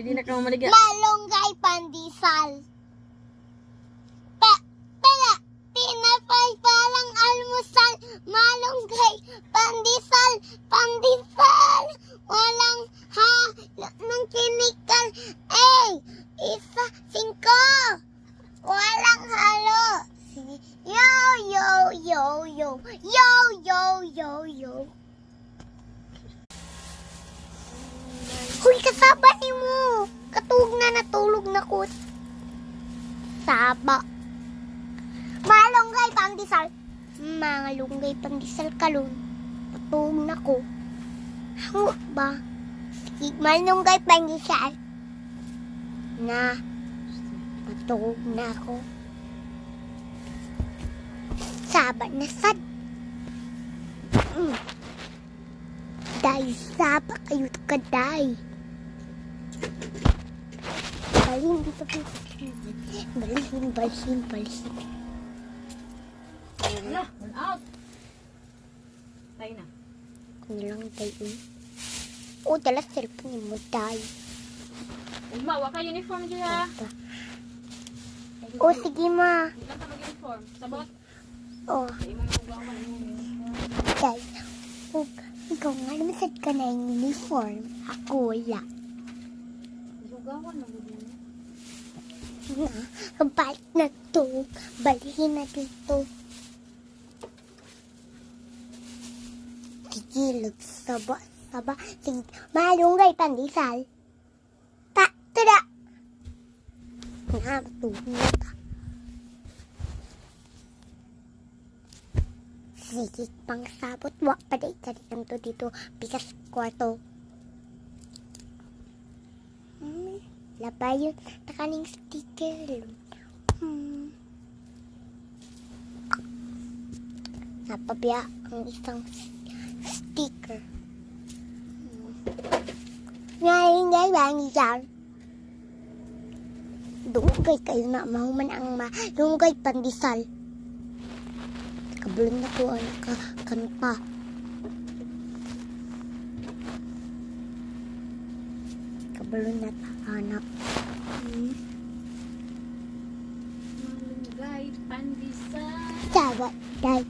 Ready na ka mamaliga. Malunggay pandesal. Pala, tinapay parang almusal. Malunggay pandesal. Pandesal. Walang halo ng chemical. Isa, 5. Walang halo. Yo, yo, yo, yo. Yo, yo, yo, yo. Huy, kasaba ni mo. Katulog na natulog na ko. Saba. Malunggay pandesal. Malunggay pandesal kalon. Patulog na ko. Hangok ba? Sige, malunggay pandesal. Na. Patulog na ko. Saba na sad. Day, saba kayo kaday. Balhin dito po. Balhin. Wala, one out. Tayo na. Ano lang tayo? O, dala cellphone mo tayo. Uma, waka uniform dyan ha. O, sige ma. Hindi lang ka mag-uniform. Sabot. O, Hindi mo mag-ugawa ka ng uniform. tayo. O, ikaw nga naman sad ka na yung uniform. Ako wala. Ugawan na mo din. Balik na to. Balihin na dito. Sige, saba. Sige, malunggay pandesal. Tada! Nakatulog na ka. Sige, pang sabot. Wak pa day ka dito dito. Bigas kwarto. Labay yun. Nakaling sticker. Napabiya ang isang sticker. Ngay dyan. Dunggay kayo na. Mahuman ang malunggay pandesal. Kabulong na ko ang nakakanta. Kabulong na anak. Malunggay pandesal. Sabat day.